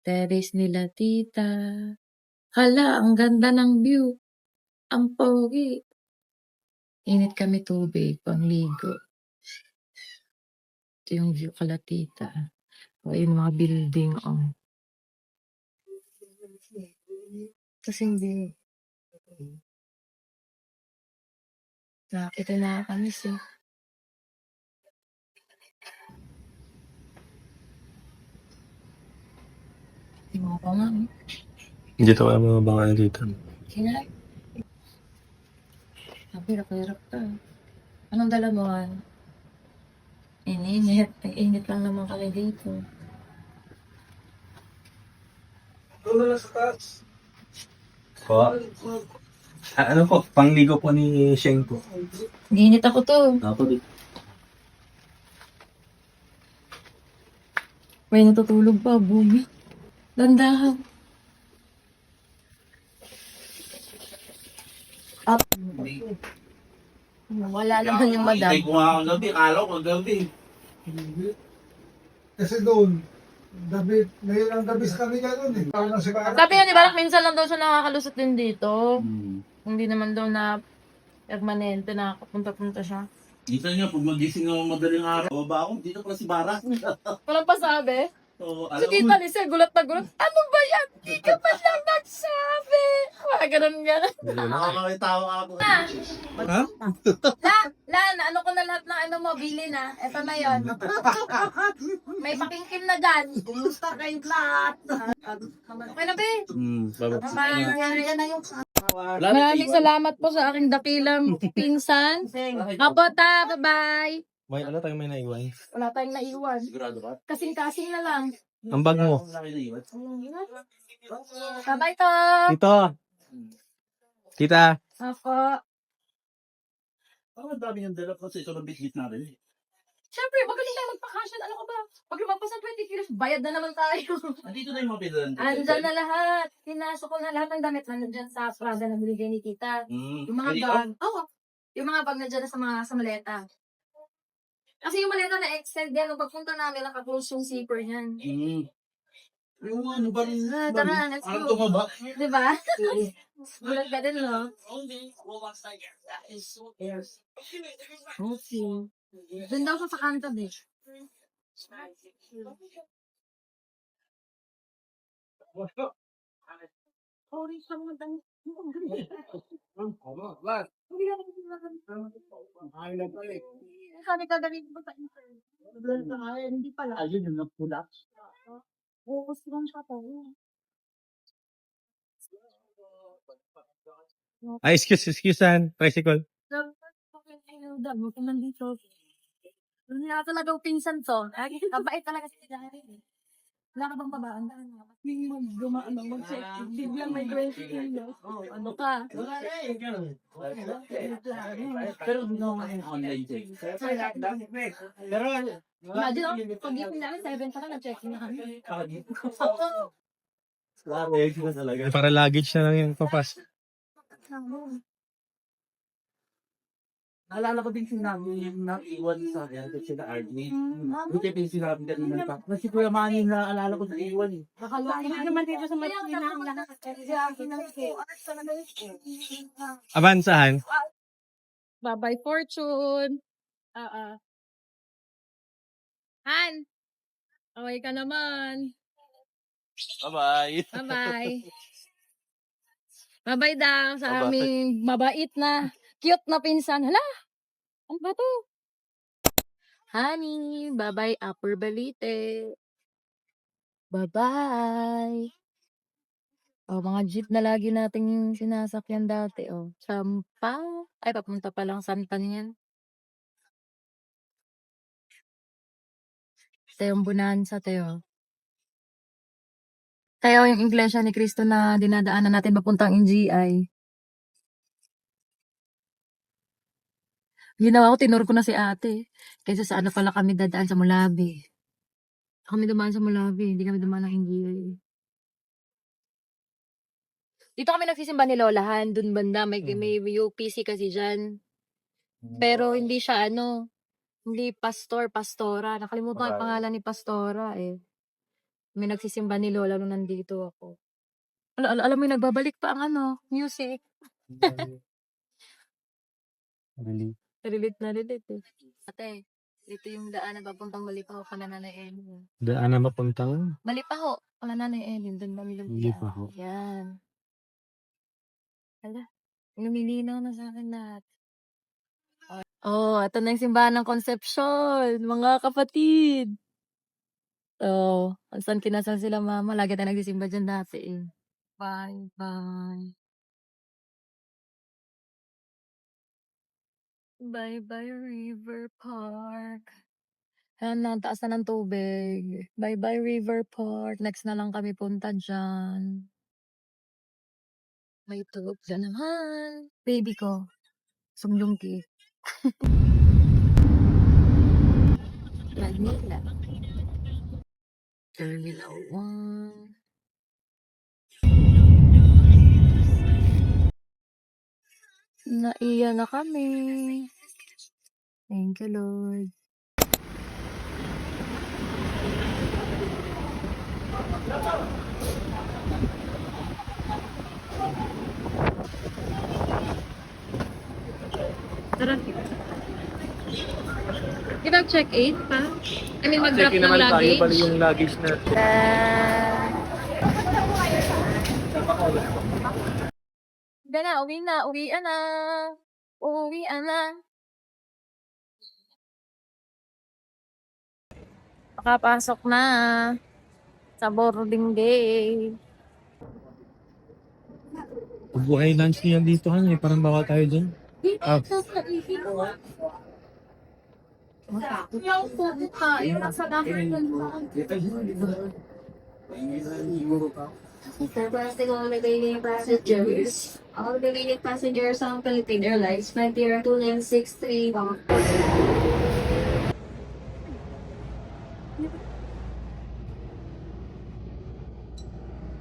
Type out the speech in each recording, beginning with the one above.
Terrace nila tita. Hala, ang ganda ng view. Ang pogi. Init kami tubig, pangligo. Ito yung view kala tita. O, yung mga building, oh. Kasing view. Nakakita na kami siya. Yung mga pangang. Dito ka mga bangay dito. Kaya, sabi, hirap ka. Anong dala mo? Ininit. Init lang naman kami dito. Doon na lang sa taas. Po? Ano po? Pangligo po ni Sheng po. Ginit ako to. Ako dito. May natutulog pa, bumi. Dandahan. Up. Wala naman yung madam. Hindi ko nga ang gabi. Akala ko ang gabi. Kasi doon, gabi, ngayon ang gabi sa kanila doon eh. Parang si Barak. Sabi nga ni Barak, minsan lang daw siya nakakalusot din dito. Hindi naman daw na permanente na punta-punta siya. Dito niya, pag magising ng madaling araw, baba ako, dito pala si Bara. Walang pasabi. So, Si Tita Lisa, gulat na gulat. Ano ba yan? Di ka pa lang nagsabi. Mga ganun-ganun. Nakamakitawa ako. Lan, ano ko na lahat ng ano mo, bili na. Ito na yon. May pakingkim na dyan. Kumusta kayo lahat? Okay na, be? Nangyari na yung... Maraming salamat po sa aking dakilang pinsan. Kapota, bye-bye. May ano tayo may naiwan? Wala tayong naiwan. Sigurado ba? Kasing-kasing na lang. Ang bag mo. Bye-bye to. Dito. Tita. Ako. Ang dami yung dala kasi ito ng bit-bit natin. Siyempre, magaling tayo magpakasyon. Ano ka ba? Pag lumagpas ng 20 kilos, bayad na naman tayo. Nandito na yung mga pilan. Andyan na lahat. Pinasok ko na lahat ng damit na nandyan sa Prada na binigay ni tita. Yung mga bag. Oo. Yung mga bag nandyan na sa maleta. Kasi yung maleta na-extend yan. Nung pagpunta namin, nakaklose yung zipper niyan. Yung ano ba rin? Tara, let's Parang go. tumaba. Diba? Bulag ka din, no? Okay. Doon daw siya sa kanto, eh. Sorry sa mga dami. Sabi ka galing mo sa internet. Hindi pala. Ayun yung napula. Focus lang siya to. Ay, excuse, tricycle. Damo ko nandito. Wala talaga pinsan to. Kabait talaga si Dari. Wala ka bang babaan? Yung dumaan ang mag-check. Biglang may 20 kilos. Ano ka? Pero no, online check. Pero Imagine, pag-ipin namin 7 pa lang, nag-check na kami. Para luggage na lang yung papas. naalala ko din sinabi yung naiwan sa akin kasi na Arnie. Buti din sinabi kanina pa. Kasi Kuya Manny na alala ko sa iwan eh. Hindi naman dito sa Martina ang lahat. Avansahan. Bye-bye, Fortune. Han, away ka naman. Bye-bye. Bye-bye. Bye-bye daw sa Bye-bye. aming mabait na, cute na pinsan. Hala, ano ba to? Honey, bye-bye, Upper Balite. Bye-bye. Oh, mga jeep na lagi nating sinasakyan dati, oh. Sampang. Ay, papunta pa lang Santan yan. Ito yung Bonanza, Teo. Teo, yung Iglesia ni Cristo na dinadaanan natin papuntang NGI. Ginawa ko, tinuro ko na si ate. Kaysa sa ano pala kami dadaan sa Mulabi. Kami dumaan sa Mulabi, hindi kami dumaan ng NGI. Dito kami nagsisimba ni Lolahan, dun banda, may UPC kasi dyan. Pero hindi siya hindi pastora. Nakalimutan ko yung pangalan ni pastora eh. May nagsisimba ni Lola nung nandito ako. Alam mo, nagbabalik pa ang music. Really? Relate na relate eh. Ate, ito yung daan na papuntang Malipaho kala Nanay Elin. Daan na mapuntang? Malipaho kala Nanay Elin. Doon kami lumiyan. Malipaho. Yan. Hala, lumilinaw na sa akin lahat. Oh, ito na yung simbahan ng Concepcion, mga kapatid. Oh, saan kinasal sila mama? Lagi tayo nagsisimba dyan dati eh. Bye, bye. Bye-bye, River Park. Ayan na, ang taas na ng tubig. Bye-bye, River Park. Next na lang kami punta dyan. May tulog na naman. Baby ko. Sumlungki. Manila. Terminal 1. Naiya na kami. Thank you, Lord. Tara. Check 8 pa? I mean, mag-drop ng luggage? Pali yung luggage na. Uwi na. Uwian na. Makapasok na sa boarding day. Buhay lunch niya dito eh. Parang bawal tayo dun. Yung pupuka, yung nasa dapat For plastic all remaining passengers. All remaining passengers on Philippine Airlines flight year 2963.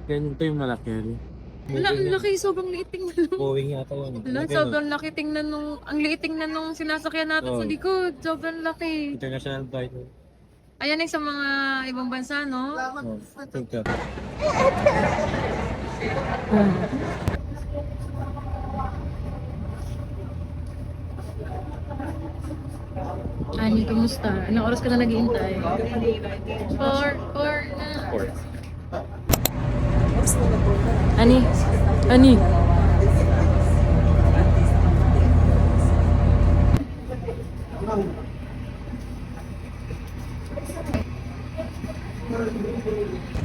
Ganyan to yung malaki. Wala, ang laki. Sobrang liit tingnan nung. Boeing yata yun. Wala, sobrang laki tingnan nung. Ang liit tingnan nung sinasakyan natin sa likod. Sobrang laki. International flight. Ayan yung sa mga ibang bansa, no? Ani, kumusta? Anong oras ka na naghihintay? 4 na. Ani.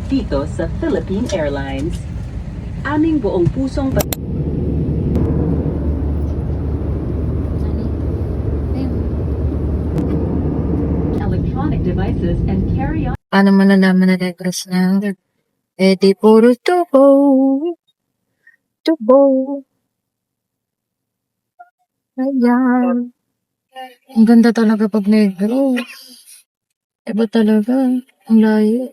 Dito sa Philippine Airlines. Aming buong pusong electronic devices and carry-on. Paano malalaman na negros na? Di puro tubo. Ayan. Ang ganda talaga pag negros. Iba talaga. Ang layo.